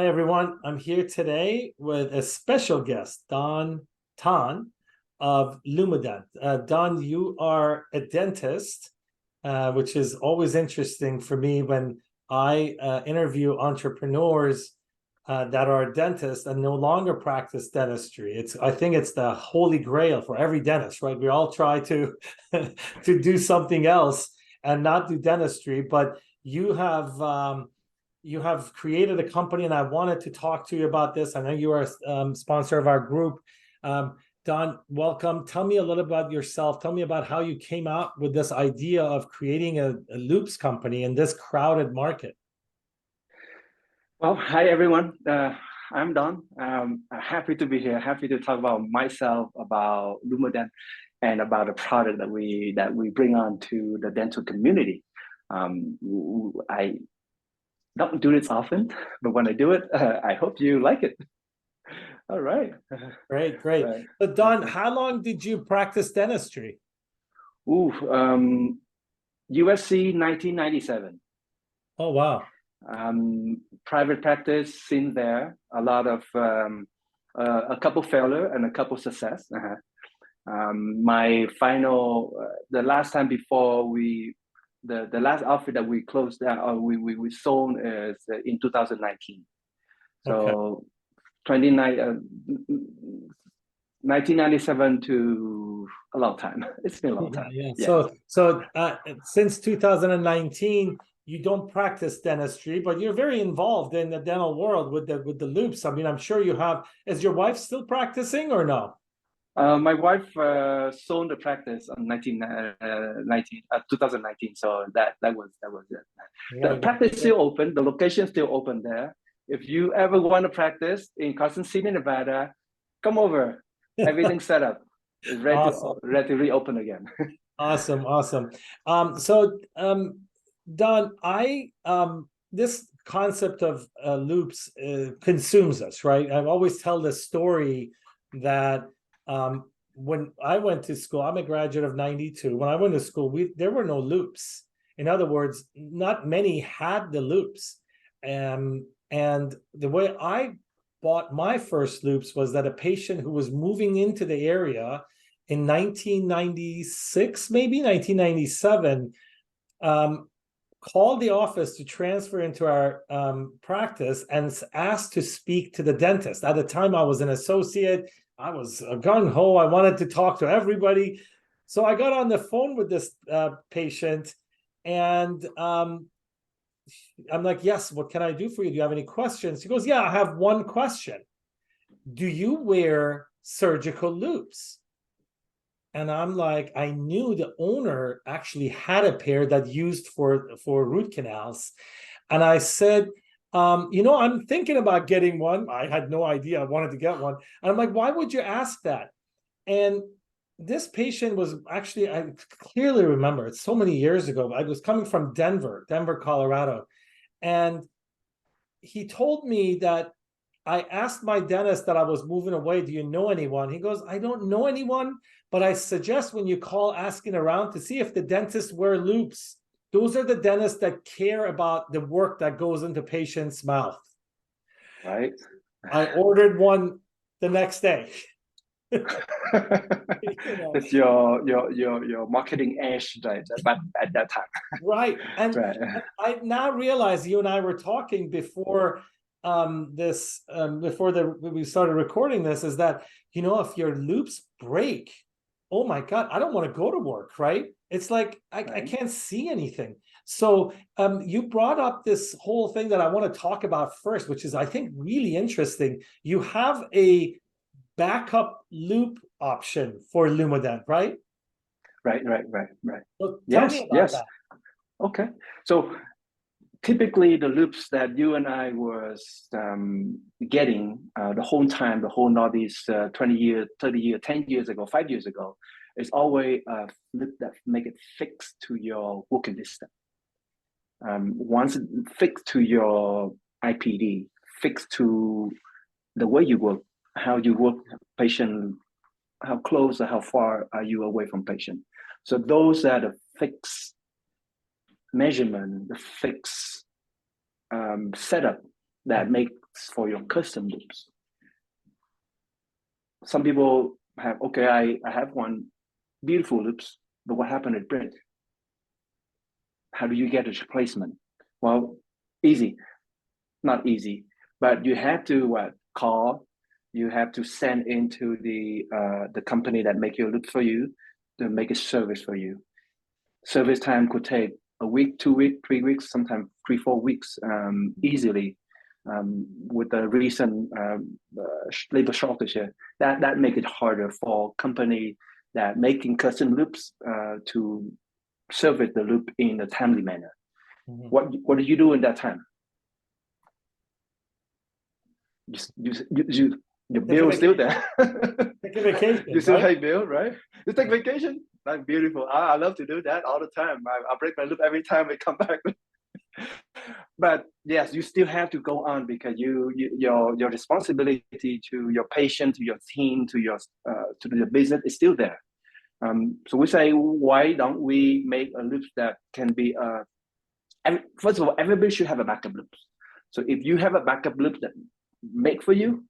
everyone. I'm here today with a special guest, Don Tan of Lumadent. Don, you are a dentist, which is always interesting for me when I interview entrepreneurs that are dentists and no longer practice dentistry. I think it's the holy grail for every dentist, right? We all try to to do something else and not do dentistry, but you have created a company, and I wanted to talk to you about this. I know you are a sponsor of our group. Don, welcome. Tell me a little about yourself. Tell me about how you came out with this idea of creating a Loupes company in this crowded market. Well, hi, everyone. I'm Don. Happy to be here. Happy to talk about myself, about Lumadent, and about the product that we bring on to the dental community. I don't do this often, but when I do it, I hope you like it. All right. Great. Right. So Don, how long did you practice dentistry? USC 1997. Oh, wow. Private practice since there, a lot of a couple failure and a couple success. My final, the last time before the last outfit that we closed down, we sold is in 2019. So okay. 1997 to a long time. It's been a long time. Yeah. So since 2019, you don't practice dentistry, but you're very involved in the dental world with the Loupes. I mean, I'm sure you have. Is your wife still practicing or no? My wife sold the practice on 2019, so that was it. The practice is still open. The location is still open there. If you ever want to practice in Carson City, Nevada, come over. Everything's set up. It's ready, awesome. Ready to reopen again. Awesome. Don, this concept of Loupes consumes us, right? I always tell this story that when I went to school, I'm a graduate of 92. When I went to school, there were no Loupes. In other words, not many had the Loupes. And the way I bought my first Loupes was that a patient who was moving into the area in 1996, maybe 1997, called the office to transfer into our practice and asked to speak to the dentist. At the time, I was an associate. I was gung-ho. I wanted to talk to everybody. So I got on the phone with this patient, and I'm like, yes, what can I do for you? Do you have any questions? He goes, yeah, I have one question. Do you wear surgical Loupes? And I'm like, I knew the owner actually had a pair that used for root canals. And I said, I'm thinking about getting one. I had no idea I wanted to get one. And I'm like, why would you ask that? And this patient was actually, I clearly remember, it's so many years ago. I was coming from Denver, Colorado. And he told me that I asked my dentist that I was moving away, do you know anyone? He goes, I don't know anyone, but I suggest when you call asking around to see if the dentists wear Loupes. Those are the dentists that care about the work that goes into patients' mouth. Right. I ordered one the next day. It's your marketing edge, right? But at that time. Right. And right. I now realize you and I were talking before we started recording this, is that, if your Loupes break, oh my God, I don't want to go to work, right? It's like, I can't see anything. So you brought up this whole thing that I want to talk about first, which is, I think, really interesting. You have a backup Loupe option for Lumadent, right? Right. So tell me about that. Okay. So typically the Loupes that you and I was getting the whole time, the whole Northeast 20 years, 30 years, 10 years ago, 5 years ago, is always a Loupe that make it fixed to your working distance. Once it fixed to your IPD, fixed to the way you work, how you work patient, how close or how far are you away from patient. So those are the fixed measurement, the fixed setup that make for your custom loops. Some people have, okay, I have one beautiful loops, but what happened to break? How do you get a replacement? Well, easy, not easy, but you have to call, you have to send into the company that make your loop for you to make a service for you. Service time could take a week, 2 weeks, 3 weeks, sometimes 3-4 weeks easily. With the recent labor shortage here, that make it harder for company that making custom loops to service the loop in a timely manner. Mhm. What did you do in that time? Your bill is still there. Take a vacation, You still right? pay bill, right? You take vacation. That's beautiful. I love to do that all the time. I break my loop every time we come back. But yes, you still have to go on because your responsibility to your patient, to your team, to your business is still there. So we say, why don't we make a loop that can be first of all, everybody should have a backup loop. So if you have a backup loop that make for you,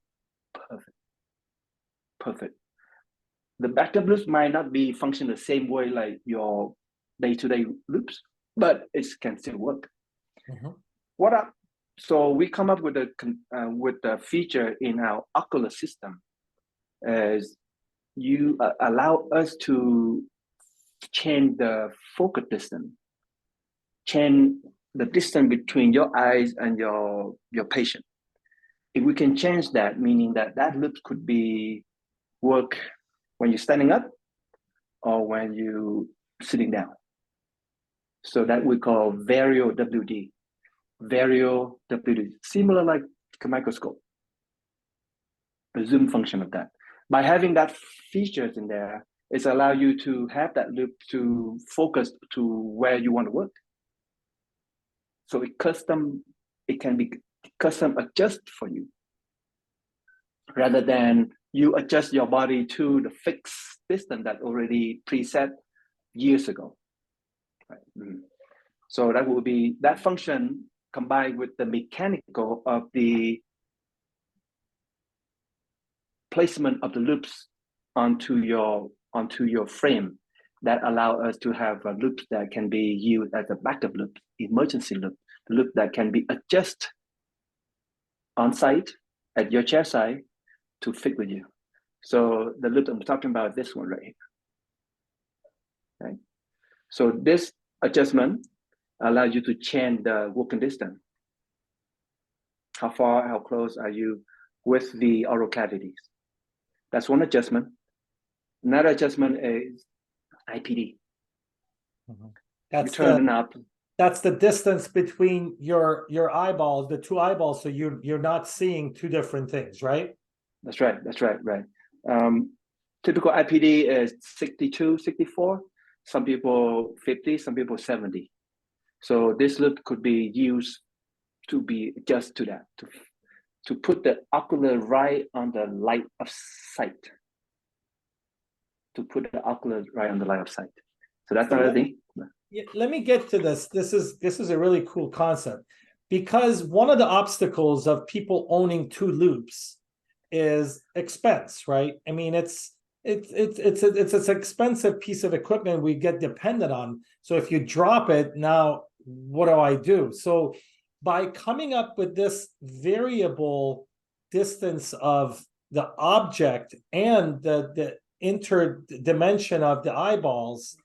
perfect. The backup loops might not be function the same way like your day-to-day loops, but it can still work. Mhm. So we come up with the feature in our ocular system, as you allow us to change the focal distance, change the distance between your eyes and your patient. If we can change that, meaning that loop could be work when you're standing up or when you sitting down. So that we call Vario WD. Vario WD, similar like a microscope, a zoom function of that. By having that features in there, it's allow you to have that loop to focus to where you want to work. So it can be custom adjust for you, rather than you adjust your body to the fixed distance that already preset years ago. Right? So that will be that function combined with the mechanical of the placement of the loops onto your frame that allow us to have loops that can be used as a backup loop, emergency loop, loop that can be adjusted on site at your chair side to fit with you. So the loop I'm talking about, this one right here. Okay. So this adjustment allows you to change the walking distance. How far, how close are you with the oral cavities? That's one adjustment. Another adjustment is IPD. Mhm. You turn it up. That's the distance between your eyeballs, the two eyeballs, so you're not seeing two different things, right? That's right. Typical IPD is 62, 64. Some people 50, some people 70. So this loop could be used to be just to that, to put the ocular right on the light of sight. To put the ocular right on the light of sight. So that's another thing. Yeah, let me get to this. This is a really cool concept, because one of the obstacles of people owning two loops is expense, right? I mean, it's an expensive piece of equipment we get dependent on. So if you drop it, now what do I do? So by coming up with this variable distance of the object and the interdimension of the eyeballs,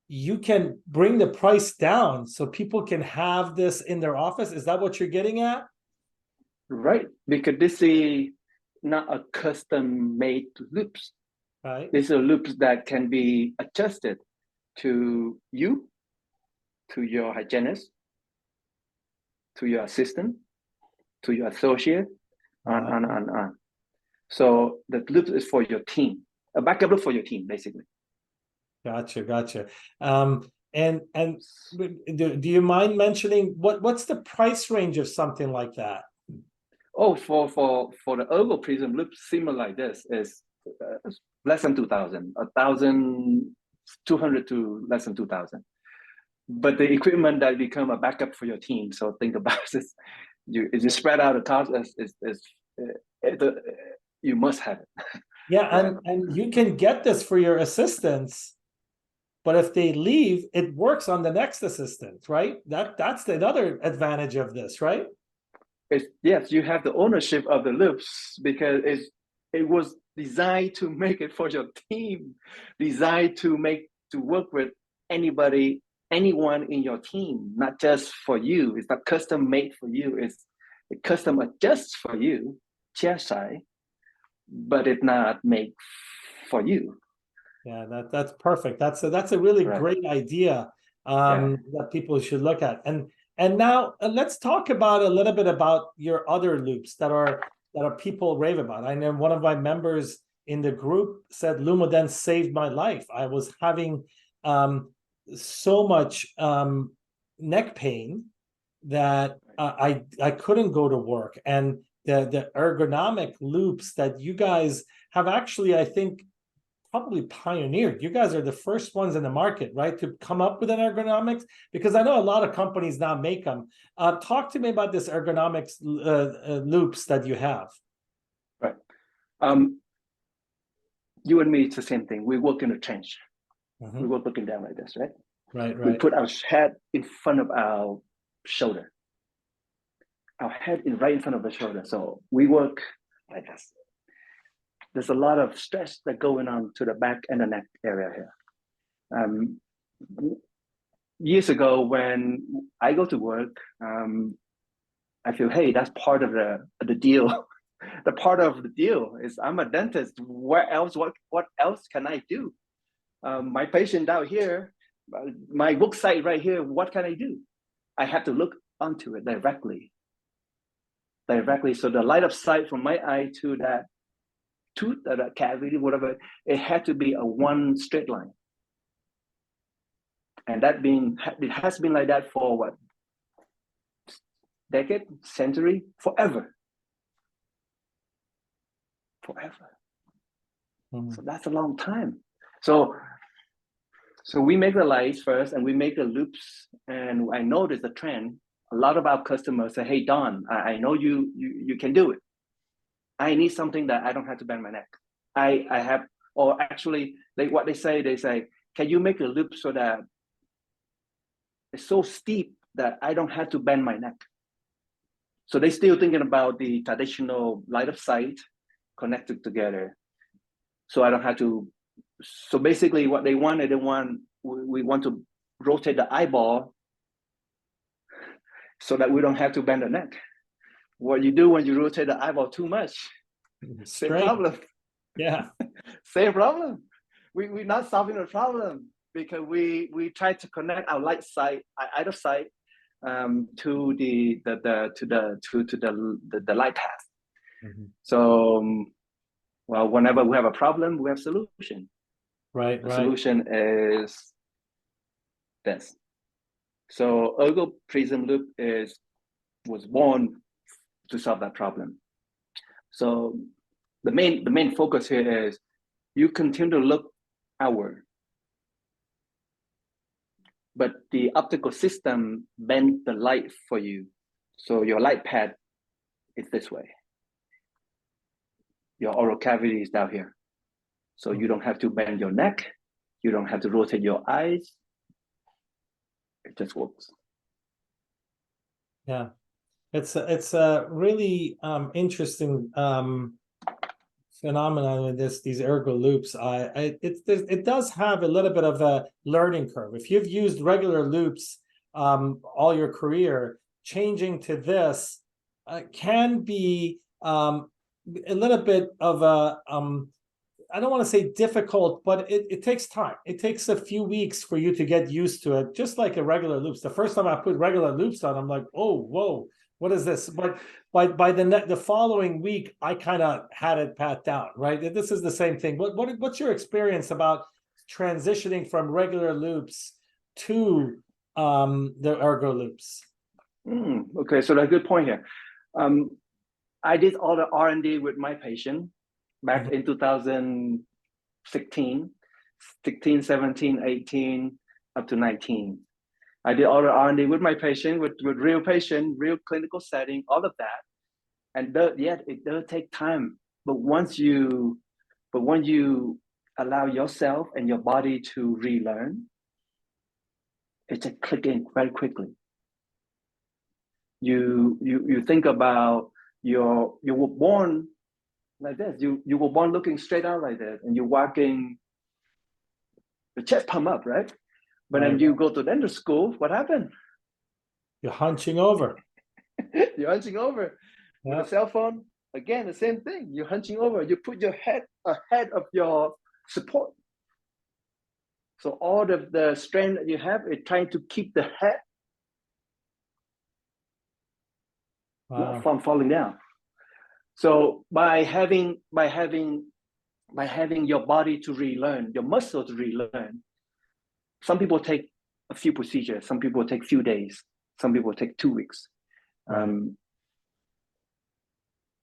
you can bring the price down so people can have this in their office. Is that what you're getting at? Right, because this is not a custom made loops. Right. These are loops that can be adjusted to you, to your hygienist, to your assistant, to your associate, on. So the loop is for your team, a backup loop for your team, basically. Gotcha. And do you mind mentioning what's the price range of something like that? Oh, for the Ergo Prism loop, similar like this is less than 2,000, 1,200 to less than 2,000. But the equipment that become a backup for your team. So think about this. you spread out the cost you must have it. Yeah, Forever. and you can get this for your assistants, but if they leave, it works on the next assistant, right? That's another advantage of this, right? Yes, you have the ownership of the loops because it was designed to make it for your team, designed to work with anyone in your team, not just for you. It's not custom made for you. It's custom adjusts for you, chair side, but it's not made for you. Yeah, that's perfect. That's a really Right. great idea Yeah. that people should look at. And now let's talk about a little bit about your other loops that are people rave about. I know one of my members in the group said Lumadent saved my life. I was having so much neck pain that I couldn't go to work, and the ergonomic loops that you guys have actually, I think, probably pioneered. You guys are the first ones in the market, right, to come up with an ergonomics, because I know a lot of companies now make them. Talk to me about this ergonomics loops that you have. Right. You and me, it's the same thing. We work in a trench. We work looking down like this, right? Right. We put our head in front of our shoulder. Our head is right in front of the shoulder. So we work like this. There's a lot of stress that going on to the back and the neck area here. Years ago, when I go to work, I feel, hey, that's part of the deal. The part of the deal is I'm a dentist. Where else? What else can I do? My patient out here, my work site right here. What can I do? I have to look onto it directly. So the line of sight from my eye to that tooth, that cavity, whatever, it had to be a one straight line. And it has been like that for what? Decade, century, forever. So that's a long time. So we make the lights first, and we make the loops. And I noticed the trend. A lot of our customers say, "Hey, Don, I know you can do it. I need something that I don't have to bend my neck. I have, or actually, what they say, can you make a loop so that it's so steep that I don't have to bend my neck?" So they're still thinking about the traditional line of sight connected together. So I don't have to. So basically, what we want to rotate the eyeball so that we don't have to bend the neck. What you do when you rotate the eyeball too much, same problem. Yeah. Same problem. We're not solving the problem because we try to connect our light side, either side, to the light path. So, well, whenever we have a problem, we have solution. Right. The solution is this. So Ergo Prism Loop was born to solve that problem. So the main focus here is you continue to look outward, but the optical system bends the light for you. So your light path is this way. Your oral cavity is down here. So you don't have to bend your neck. You don't have to rotate your eyes. It just works. Yeah. It's a really interesting phenomenon with these ergo loops. It does have a little bit of a learning curve. If you've used regular loops all your career, changing to this can be a little bit of a I don't want to say difficult, but it takes time. It takes a few weeks for you to get used to it, just like a regular loops. The first time I put regular loops on, I'm like, oh, whoa, what is this? But by the following week, I kind of had it pat down, right? This is the same thing. What's your experience about transitioning from regular loops to the ergo loops? Okay, so that's a good point here. I did all the R&D with my patient back in 2016, 16, 17, 18, up to 19. I did all the R&D with my patient, with real patient, real clinical setting, all of that. And yet it does take time. But once you allow yourself and your body to relearn, it's just clicking very quickly. You think about you were born like this. You were born looking straight out like this, and you're walking the chest pump up, right? But then you go to dental school, what happened? You're hunching over. You're hunching over. With a cell phone, again, the same thing. You're hunching over. You put your head ahead of your support. So all of the strain that you have is trying to keep the head from falling down. So by having your body to relearn, your muscle to relearn, some people take a few procedures, some people take a few days, some people take 2 weeks.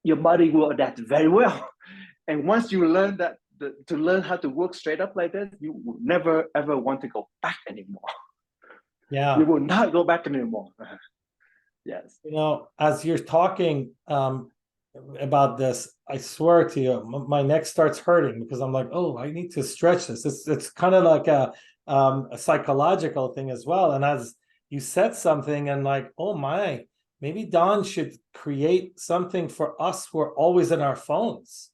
Your body will adapt very well. And once you learn that, to learn how to work straight up like this, you will never ever want to go back anymore. Yeah. You will not go back anymore. Yes. You know, as you're talking about this, I swear to you, my neck starts hurting because I'm like, oh, I need to stretch this. It's kind of like a psychological thing as well. And as you said something, and like, oh my, maybe Don should create something for us who are always in our phones.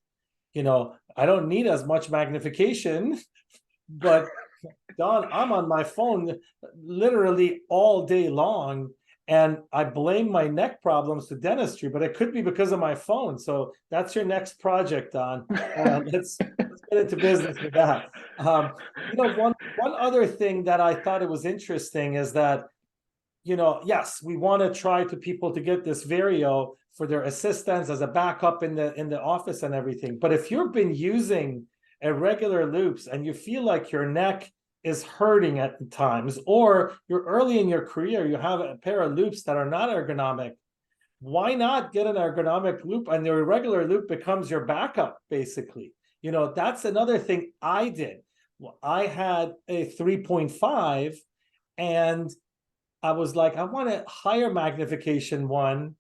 You know, I don't need as much magnification, but Don, I'm on my phone literally all day long. And I blame my neck problems to dentistry, but it could be because of my phone. So that's your next project, Don. Let's get into business with that. You know, one other thing that I thought it was interesting is that, you know, yes, we want to try to people to get this Vario for their assistants as a backup in the office and everything. But if you've been using a regular Loupes and you feel like your neck is hurting at times, or you're early in your career, you have a pair of Loupes that are not ergonomic, why not get an ergonomic Loupe and your regular Loupe becomes your backup, basically? You know, that's another thing I did. Well, I had a 3.5 and I was like, I want a higher magnification one.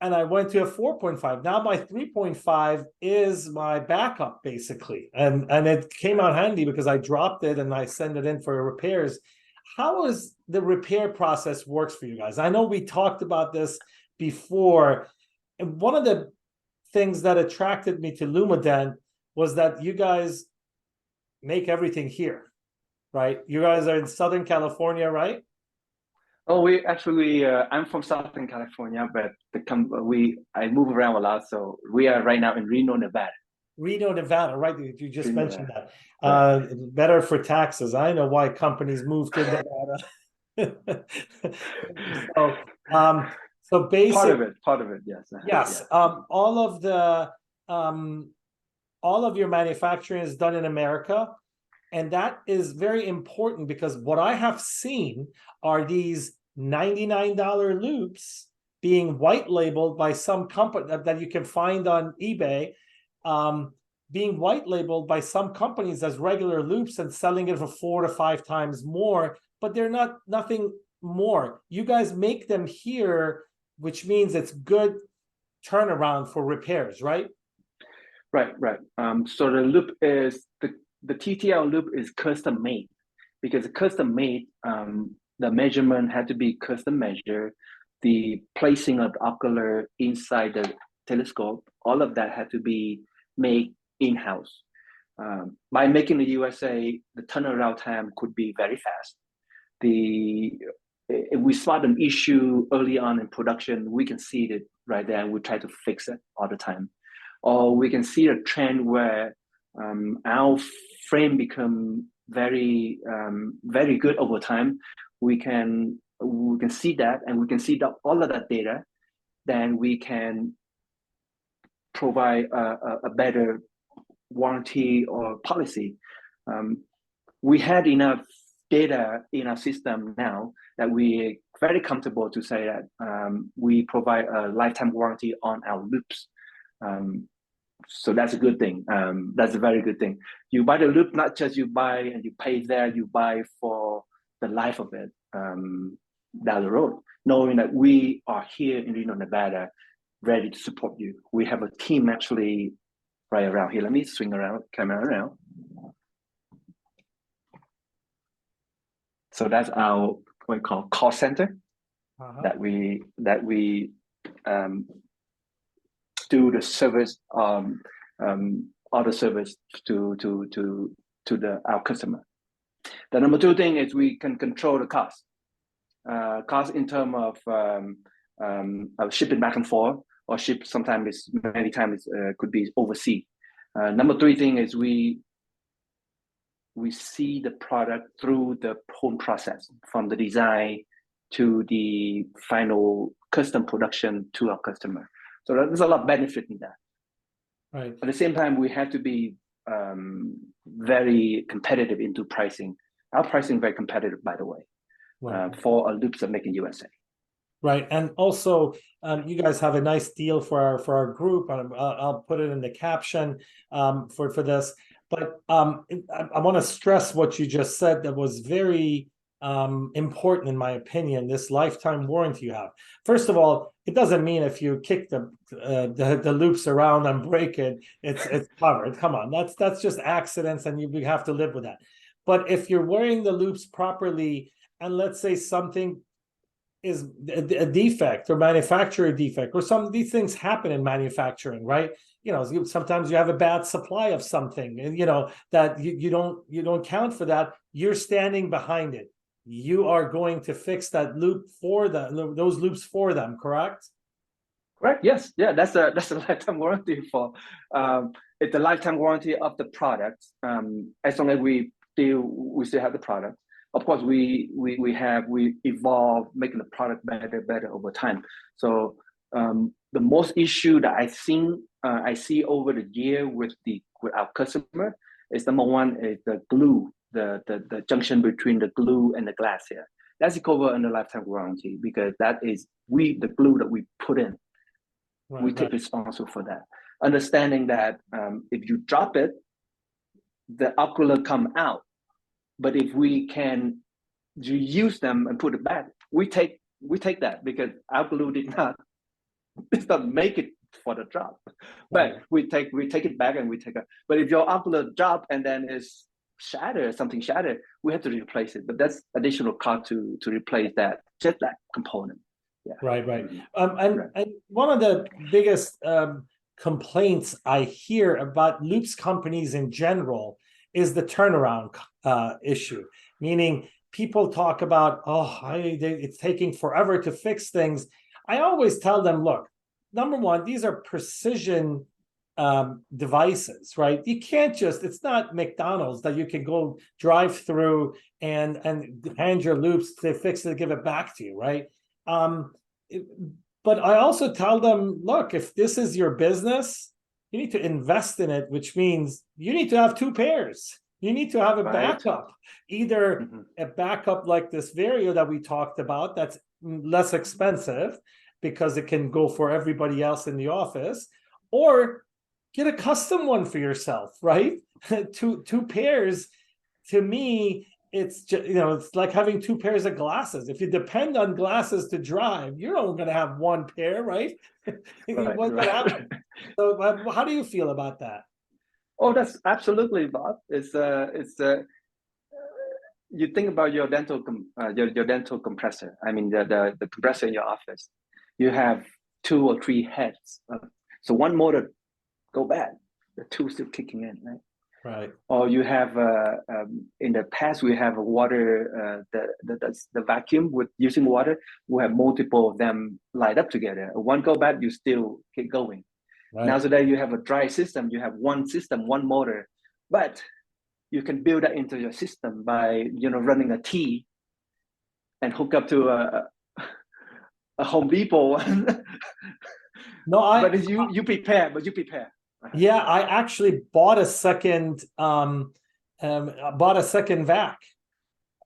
And I went to a 4.5. Now my 3.5 is my backup, basically. And it came out handy because I dropped it and I sent it in for repairs. How is the repair process works for you guys? I know we talked about this before. And one of the things that attracted me to Lumadent was that you guys make everything here, right? You guys are in Southern California, right? Oh, we actually, I'm from Southern California, but I move around a lot. So we are right now in Reno, Nevada. Reno, Nevada, right? You just mentioned that. Right. Better for taxes. I know why companies move to Nevada. So basically, part of it, yes. Yes. All of your manufacturing is done in America. And that is very important because what I have seen are these $99 Loupes being white labeled by some company that you can find on eBay, being white labeled by some companies as regular Loupes and selling it for 4 to 5 times more, but they're nothing more. You guys make them here, which means it's good turnaround for repairs, right? Right. So the Loupe is the TTL Loupe is custom made because custom made, the measurement had to be custom measured. The placing of the ocular inside the telescope, all of that had to be made in-house. By making the USA, the turnaround time could be very fast. If we spot an issue early on in production, we can see it right there and we try to fix it all the time. Or we can see a trend where our frame become very good over time. We can see that, and we can see all of that data. Then we can provide a better warranty or policy. We had enough data in our system now that we're very comfortable to say that we provide a lifetime warranty on our Loupes. So that's a good thing. That's a very good thing. You buy the Loupe, not just you buy and you pay there, you buy for the life of it. down the road, knowing that we are here in Reno, Nevada, ready to support you. We have a team actually right around here. Let me swing around camera around. So that's our what we call call center that we do the service other service to our customer. The number two thing is we can control the cost. Cost in terms of shipping back and forth, or ship sometimes many times could be overseas. Number three thing is we see the product through the whole process, from the design to the final custom production to our customer. So there's a lot of benefit in that. Right. At the same time, we have to be very competitive into pricing. Our pricing is very competitive, by the way, for a Loupes that make in USA. Right, and also you guys have a nice deal for our group. I'll put it in the caption for this. But I want to stress what you just said. That was very important in my opinion. This lifetime warranty you have. First of all, it doesn't mean if you kick the Loupes around and break it, it's covered. Come on, that's just accidents, and you have to live with that. But if you're wearing the Loupes properly, and let's say something is a defect or manufacturer defect, or some of these things happen in manufacturing, right? You know, sometimes you have a bad supply of something, and you know that you don't count for that. You're standing behind it. You are going to fix that loop for those Loupes for them, correct? Correct. Yes. Yeah. That's a lifetime warranty for. It's a lifetime warranty of the product. As long as we still have the product. Of course, we evolve, making the product better over time. So the most issue that I see over the year with our customer is, number one is the glue, the junction between the glue and the glass here. That's covered under lifetime warranty, because that is the glue that we put in. Right, we take responsibility for that. Understanding that if you drop it, the ocular come out. But if we can use them and put it back, we take that, because our glue did not make it for the drop. But we take it back and we take it. But if your ocular drop and then is something shattered, we have to replace it. But that's additional cost to replace that, just that component. Yeah. Right. And one of the biggest complaints I hear about Loupes companies in general is the turnaround issue. Meaning, people talk about, it's taking forever to fix things. I always tell them, look, number one, these are precision devices, right? You can't it's not McDonald's that you can go drive through and hand your Loupes, they fix it, give it back to you, right? But I also tell them, look, if this is your business, you need to invest in it, which means you need to have two pairs. You need to have a backup, either a backup like this Vario that we talked about, that's less expensive because it can go for everybody else in the office, or get a custom one for yourself, right? two pairs, to me, it's just, it's like having two pairs of glasses. If you depend on glasses to drive, you're only going to have one pair, right? What's going to happen? So how do you feel about that? Oh, that's absolutely, Bob. You think about your dental compressor. I mean, the compressor in your office. You have 2 or 3 heads. So one motor go bad, the 2 still kicking in, right? Right. Or you have in the past we have a water the vacuum with using water. We have multiple of them light up together. One go bad, you still keep going. Right. Now today you have a dry system. You have one system, one motor, but you can build that into your system by running a T and hook up to a Home Depot. But you prepare. Yeah, I actually bought a second vac,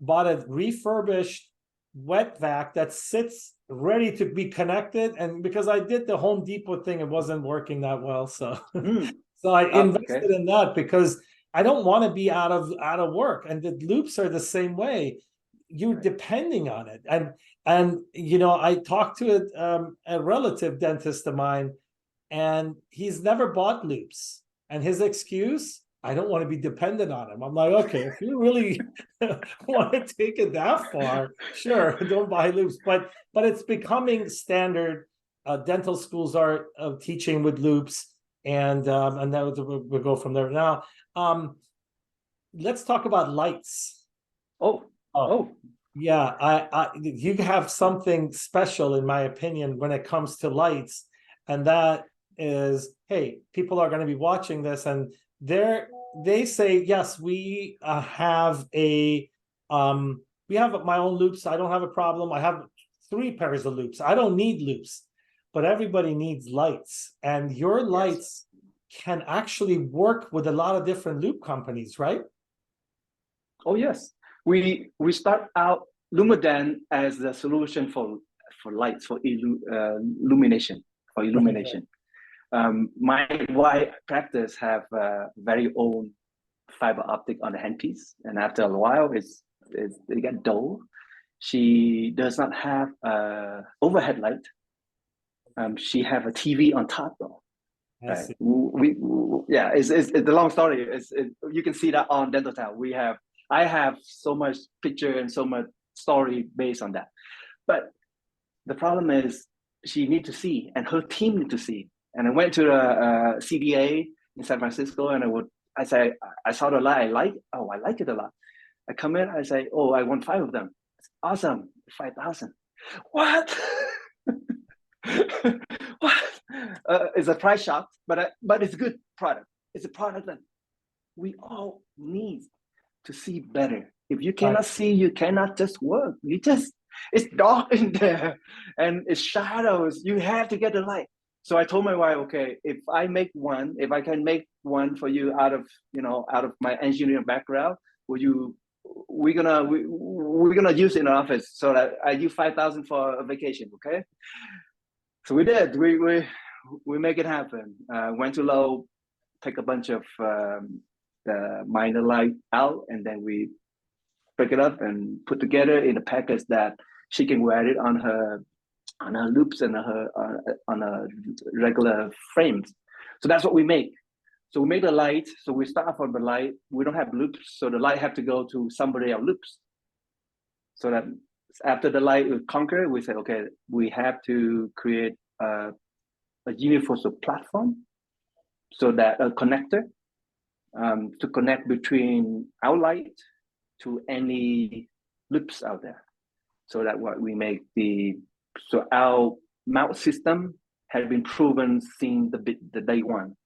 bought a refurbished wet vac that sits ready to be connected, and because I did the Home Depot thing, it wasn't working that well, so so I invested in that, because I don't want to be out of work. And the Loupes are the same way. you're depending on it. And you know, I talked to a relative dentist of mine, and he's never bought loupes. And his excuse, I don't want to be dependent on him. I'm like, okay, if you really want to take it that far, sure, don't buy loupes. But it's becoming standard. Dental schools are teaching with loupes, and then we'll go from there. Now, let's talk about lights. Oh, Yeah, you have something special, in my opinion, when it comes to lights, and that is, hey, people are going to be watching this, and they say, yes, we have we have my own loupes. I don't have a problem. I have 3 pairs of loupes. I don't need loupes, but everybody needs lights, and your lights can actually work with a lot of different loupe companies, right? oh yes. We start out Lumadent as the solution for lights for illumination. My wide practice have very own fiber optic on the handpiece, and after a while, it get dull. She does not have a overhead light. She have a TV on top though. Right. Yeah, it's the long story. You can see that on Dental Town. I have so much picture and so much story based on that. But the problem is she need to see, and her team need to see. And I went to the CDA in San Francisco, and I saw the light. I like it a lot. I come in, I say, oh, I want 5 of them. It's awesome, 5,000. What? What? It's a price shock, but it's a good product. It's a product that we all need to see better. If you cannot see, you cannot just work. It's dark in there, and it's shadows. You have to get the light. So I told my wife, okay, if I can make one for you out of my engineering background, we're gonna use it in the office, so that I use 5,000 for a vacation, okay? So we did. We make it happen. Went to Lowe, take a bunch of the minor light out, and then we break it up and put together in a package that she can wear it on her loupes and on a regular frames. So that's what we make. So we make the light. So we start from the light. We don't have loupes, so the light have to go to somebody else loupes. So that after the light will conquer, we say, okay, we have to create a universal platform, so that a connector to connect between our light to any loupes out there. So that what we make so our mount system has been proven since the day one.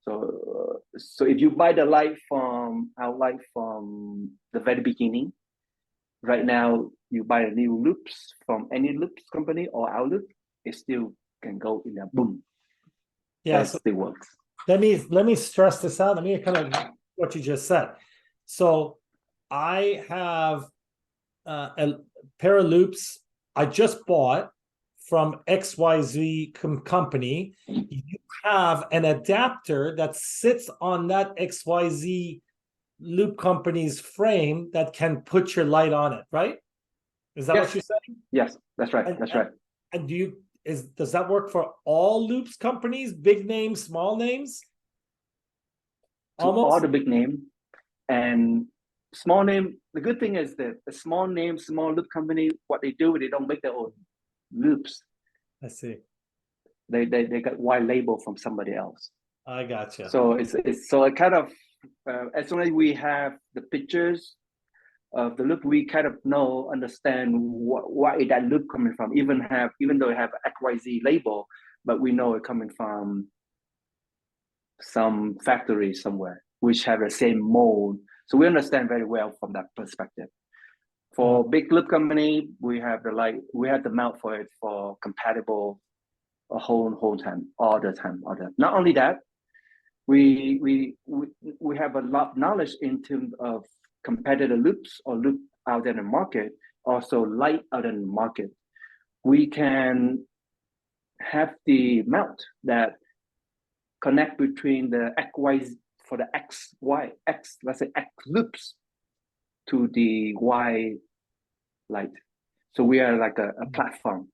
So if you buy our light from the very beginning, right now you buy a new loupes from any loupes company or our loop, it still can go in there, boom. Yeah, so it works. Let me stress this out. Let me kind of what you just said. So I have a pair of loupes I just bought from XYZ company. You have an adapter that sits on that XYZ loupe company's frame that can put your light on it, right? Is that what you're saying? Yes, that's right. Right. And does that work for all loupes companies, big names, small names? All the big name and small name. The good thing is that a small name, small loupe company, what they do, they don't make their own loupes. I see. They got white label from somebody else. I gotcha. So it's so it kind of as soon as we have the pictures of the loupe, we kind of understand why that loupe coming from. Even though it have XYZ label, but we know it coming from some factory somewhere which have the same mold. So we understand very well from that perspective. For big loupe company, we have the mount for it for compatible a whole time, all the time. Not only that, we have a lot of knowledge in terms of competitor loupes or loupe out there in the market, also light out in the market. We can have the mount that connect between the XY for the X, let's say X loupes to the Y light. So we are like a platform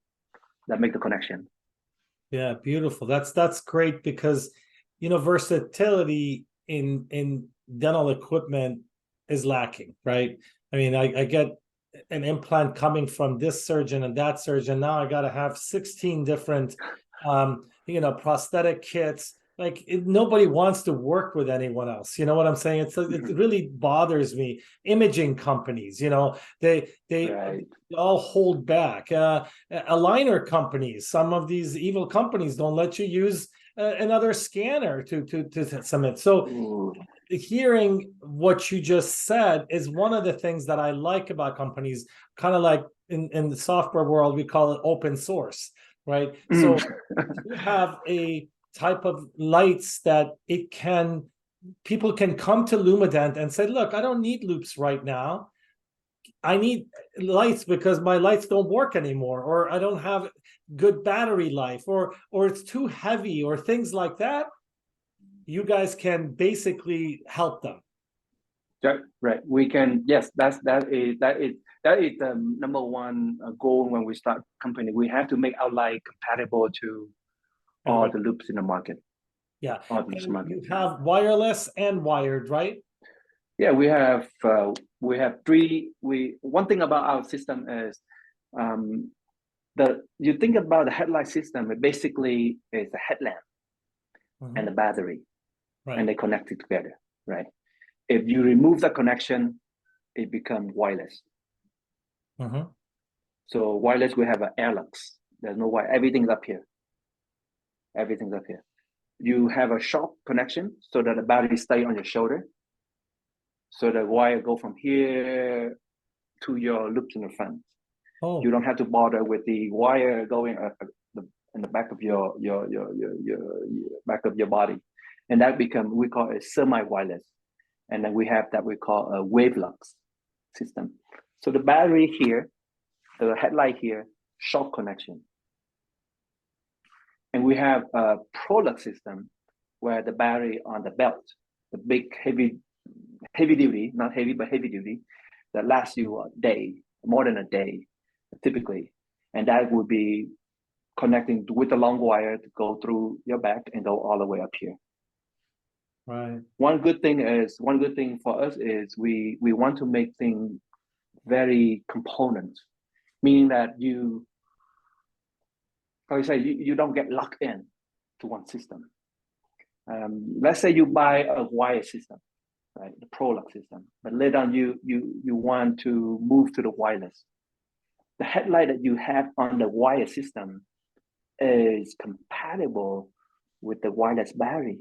that make the connection. Yeah, beautiful. That's great because versatility in dental equipment is lacking, right? I mean, I get an implant coming from this surgeon and that surgeon. Now I got to have 16 different prosthetic kits. Like nobody wants to work with anyone else. You know what I'm saying? It really bothers me. Imaging companies, they Right. all hold back. Aligner companies, some of these evil companies don't let you use another scanner to submit. So Ooh. hearing what you just said is one of the things that I like about companies, kind of like in the software world, we call it open source, right? So you have a type of lights that people can come to Lumadent and say, look, I don't need Loupes right now. I need lights because my lights don't work anymore, or I don't have good battery life, or it's too heavy, or things like that. You guys can basically help them. Right. We can. Yes, that is the number one goal when we start company. We have to make our light compatible to all the Loupes in the market. Yeah. All the market. You have wireless and wired, right? Yeah, we have three. One thing about our system is you think about the headlight system. It basically is a headlamp and a battery, right, and they connect it together. Right. If you remove the connection, it becomes wireless. So wireless, we have an airlux. There's no wire. Everything's up here. Everything's up here. You have a short connection so that the battery stay on your shoulder. So the wire go from here to your Loupes in the front. You don't have to bother with the wire going in the back of your back of your body, and that we call it semi-wireless. And then we have that we call a wavelux system. So the battery here, the headlight here, short connection. And we have a prolux system where the battery on the belt, the big heavy duty, not heavy, but heavy duty, that lasts you a day, more than a day, typically. And that would be connecting with the long wire to go through your back and go all the way up here. Right. One good thing for us is we want to make things very component, meaning that you don't get locked in to one system. Let's say you buy a wire system, right, the Prolux system, but later on you want to move to the wireless. The headlight that you have on the wire system is compatible with the wireless battery.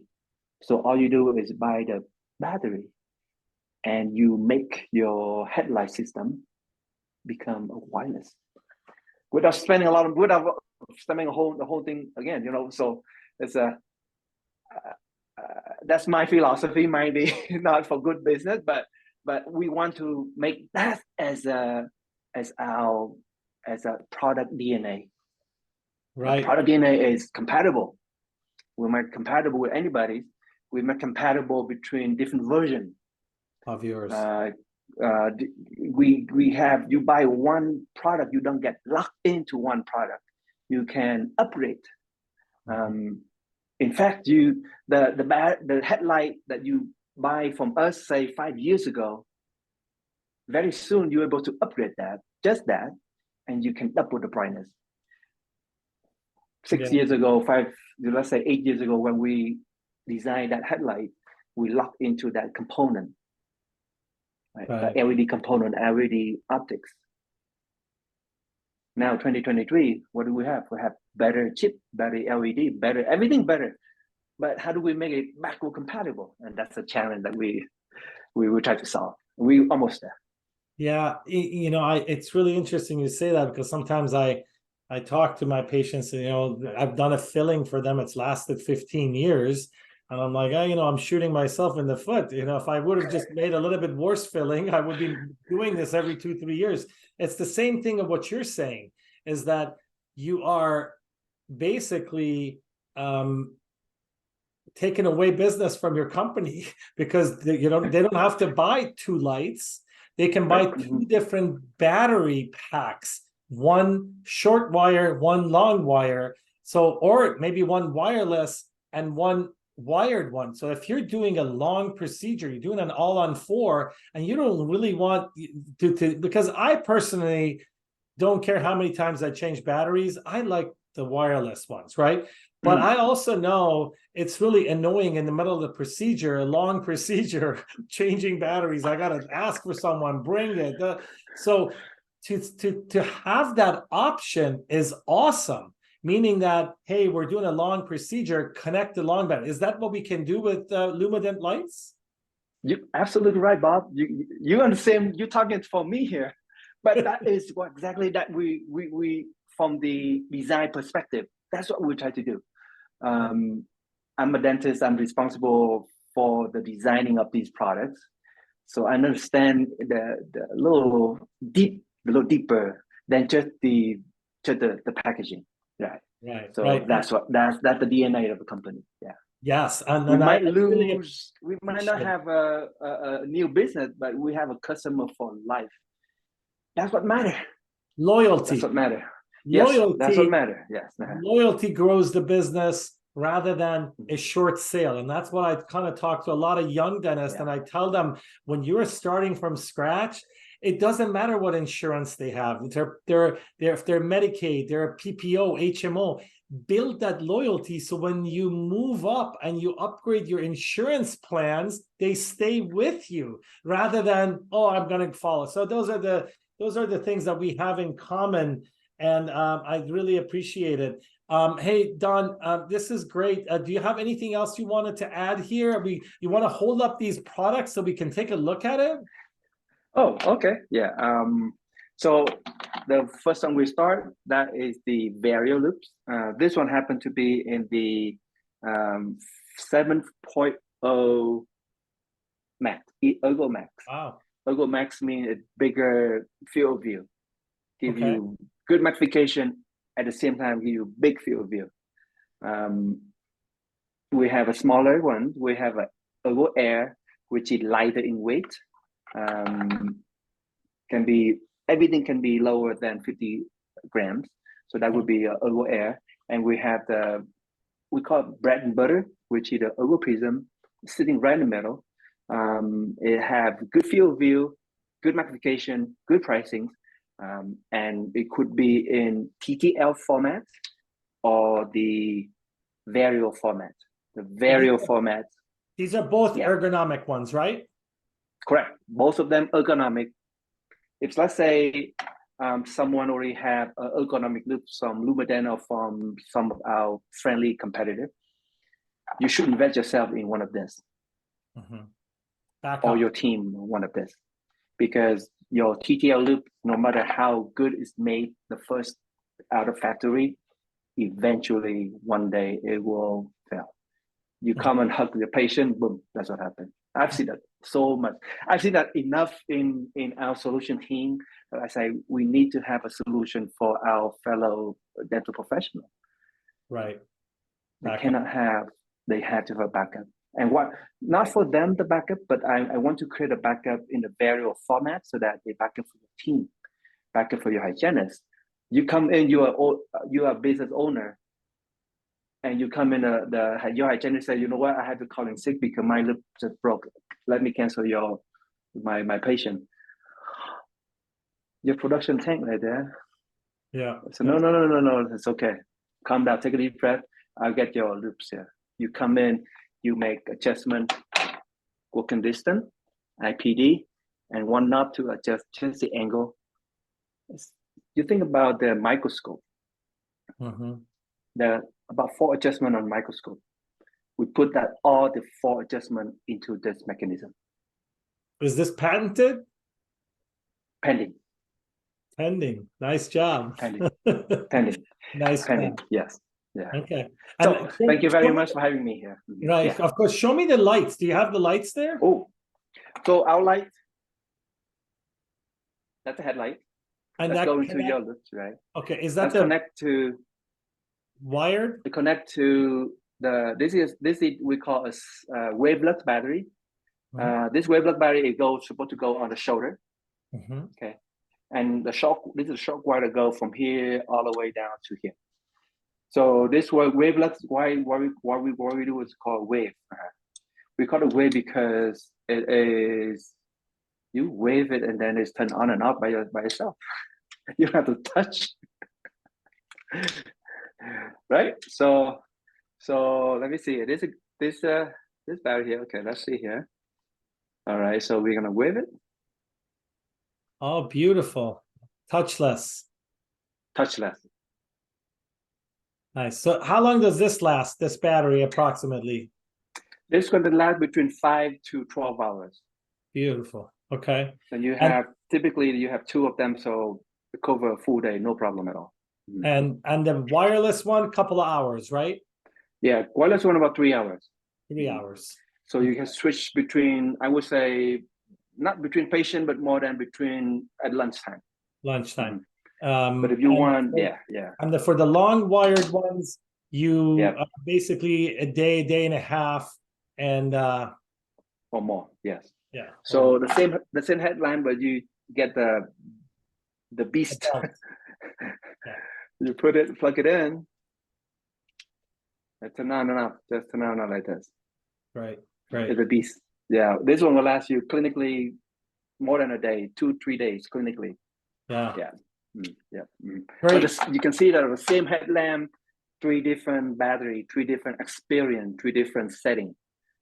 So all you do is buy the battery and you make your headlight system become a wireless without spending the whole thing again, so it's that's my philosophy, might be not for good business, but we want to make that as a product DNA. Right. The product DNA is compatible. We make compatible with anybody. We make compatible between different versions of yours. You buy one product, you don't get locked into one product. You can upgrade. In fact, the headlight that you buy from us, say 5 years ago, very soon you're able to upgrade that, and you can double the brightness. 6 years ago, let's say 8 years ago, when we designed that headlight, we locked into that component, right? The LED component, LED optics. Now, 2023, what do we have? We have better chip, better LED, better everything better. But how do we make it backward compatible? And that's a challenge that we will try to solve. We're almost there. Yeah, it's really interesting you say that, because sometimes I talk to my patients, and I've done a filling for them. It's lasted 15 years. And I'm like, I'm shooting myself in the foot. If I would have just made a little bit worse filling, I would be doing this every 2-3 years. It's the same thing of what you're saying, is that you are basically taking away business from your company, because they don't have to buy 2 lights. they can buy two different battery packs, one short wire, one long wire. So, or maybe one wireless and one wired one. So if you're doing a long procedure, you're doing an all-on-4, and you don't really want to because I personally don't care how many times I change batteries. I like the wireless ones, right? But I also know it's really annoying in the middle of the procedure, a long procedure, changing batteries. I got to ask for someone, bring it. So to have that option is awesome. Meaning that, hey, we're doing a long procedure, connect the long battery. Is that what we can do with Lumadent lights? You absolutely right, Bob. You understand? You're talking for me here, but that is what exactly that we from the design perspective. That's what we try to do. I'm a dentist. I'm responsible for the designing of these products, so I understand the little deeper than just the packaging. Right. So that's the DNA of the company. Yeah. Yes. And we might lose, we might not have a new business, but we have a customer for life. That's what matters. Loyalty. That's what matters. Loyalty. Yes, that's what matters. Yes. Loyalty grows the business rather than a short sale. And that's what I kind of talk to a lot of young dentists. And I tell them, when you're starting from scratch, it doesn't matter what insurance they have. If they're Medicaid, they're PPO, HMO, build that loyalty. So when you move up and you upgrade your insurance plans, they stay with you rather than, oh, I'm going to follow. So those are the things that we have in common. And I really appreciate it. Hey, Don, this is great. Do you have anything else you wanted to add here? You want to hold up these products so we can take a look at it? Oh, okay. Yeah. So the first one we start, that is the Vario Loupes. This one happened to be in the 7.0 Max, Ergo Max. Wow. Ergo Max means a bigger field of view. Give you good magnification, at the same time give you big field of view. We have a smaller one. We have a Ergo Air, which is lighter in weight. Everything can be lower than 50 grams. So that would be Ergo Air. And we have we call it bread and butter, which is the Ergo Prism, sitting right in the middle. It have good field of view, good magnification, good pricing. And it could be in TTL format or the Vario format. The Vario format. These are both ergonomic ones, right? Correct. Both of them ergonomic. If let's say someone already have an ergonomic loop from Lumadent or from some of our friendly competitor, you should invest yourself in one of this. Or your team one of this. Because your TTL loop, no matter how good it's made the first out of factory, eventually one day it will fail. You come and hug the patient, boom, that's what happened. I've seen that so much. I've seen that enough in our solution team. I say we need to have a solution for our fellow dental professionals. Right. They cannot have, they have to have a backup. And what, not for them the backup, but I want to create a backup in the Vario format so that they backup for your team, backup for your hygienist. You come in, you are a business owner, and you come in, your hygienist say, you know what, I had to call in sick because my lip just broke. Let me cancel my patient. Your production tank right there. Yeah. So no, it's okay. Calm down, take a deep breath. I'll get your loops here. You come in, you make adjustment, working distance, IPD, and one knob to adjust just the angle. You think about the microscope. There are about 4 adjustments on microscope. We put all the 4 adjustments into this mechanism. Is this patented? Pending. Pending. Nice job. Pending. Pending. Nice. Pending. Yes. Yeah. Okay. So thank you very much for having me here. Right. Yeah. Of course. Show me the lights. Do you have the lights there? Oh, so our light. That's a headlight. And that's going to your loops, right? Okay. Is that connect to wired? To connect to this is we call a wavelength battery. This wavelength battery is supposed to go on the shoulder. Mhm. Okay, and this is a shock wire that go from here all the way down to here. So this wavelets, why we do is called wave. We call it wave because it is, you wave it and then it's turned on and off by itself. You don't have to touch. Right? So let me see. This battery here. Okay, let's see here. All right, so we're gonna wave it. Oh, beautiful. Touchless. Touchless. Nice. So how long does this last, this battery approximately? This is going to last between 5 to 12 hours. Beautiful. Okay. And you have, typically you have 2 of them, so it cover a full day, no problem at all. And the wireless one, couple of hours, right? Yeah, wireless one about 3 hours. 3 hours. So you can switch between, I would say, not between patient, but more than between at lunchtime. Lunchtime. But if you want, yeah. And for the long wired ones, you basically a day and a half, and or more, yes. Yeah. So the same headline, but you get the beast. Yeah. You plug it in. Turn on and off. Just turn on and off like this. Right. It's a beast. Yeah, this one will last you clinically more than a day, 2-3 days clinically. Yeah. But you can see that the same headlamp, 3 different battery, 3 different experience, 3 different settings,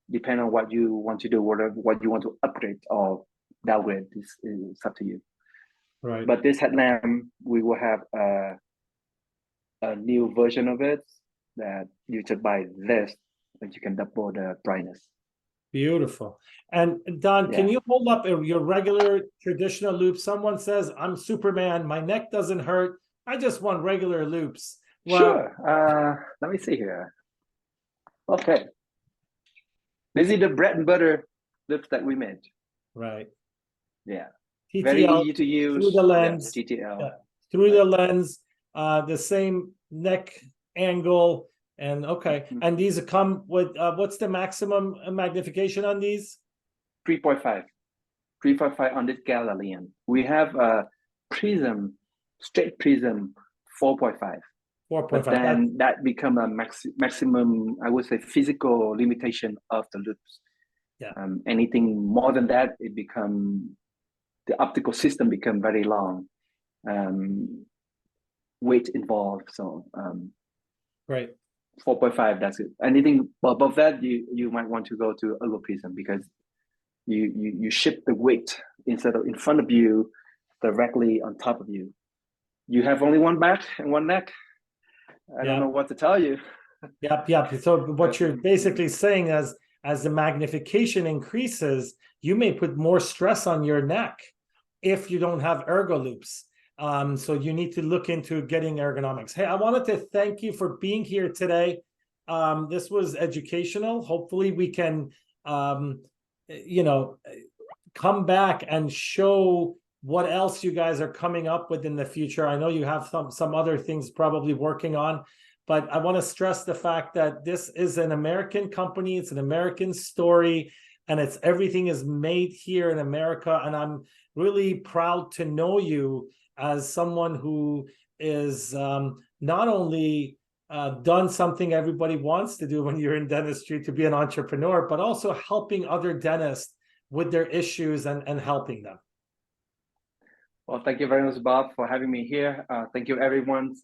depending on what you want to do, what you want to upgrade or downgrade. It's up to you. Right. But this headlamp, we will have a new version of it that you should buy this, and you can double the brightness. Beautiful. And Don, can you hold up your regular traditional loop? Someone says, I'm Superman, my neck doesn't hurt, I just want regular loopes. Well, sure. Let me see here. Okay. This is the bread and butter loops that we made. Right. Yeah. TTL, very easy to use. Through the lens. Yeah, TTL. Yeah. Through the lens, the same neck angle. And okay. And these come with what's the maximum magnification on these? 3.5. 3.5 on this Galilean. We have a prism, straight prism, 4.5. 4.5. But then that become a maximum, I would say, physical limitation of the loops. Yeah. Anything more than that, it become, the optical system become very long. Weight involved. So right. 4.5, that's it. Anything above that, you might want to go to Ergo Prism, because you shift the weight instead of in front of you, directly on top of you. You have only one back and one neck. I don't know what to tell you. Yep. So what you're basically saying is, as the magnification increases, you may put more stress on your neck if you don't have ergo loops. So you need to look into getting ergonomics. Hey, I wanted to thank you for being here today. This was educational. Hopefully we can, come back and show what else you guys are coming up with in the future. I know you have some other things probably working on, but I want to stress the fact that this is an American company. It's an American story, and everything is made here in America. And I'm really proud to know you as someone who is not only done something everybody wants to do when you're in dentistry, to be an entrepreneur, but also helping other dentists with their issues and helping them. Well, thank you very much, Bob, for having me here. Thank you, everyone.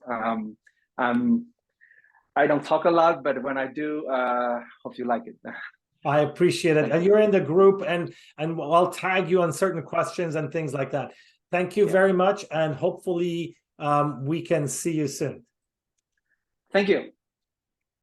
I don't talk a lot, but when I do, hope you like it. I appreciate it. And you're in the group, and I'll tag you on certain questions and things like that. Thank you very much, and hopefully we can see you soon. Thank you.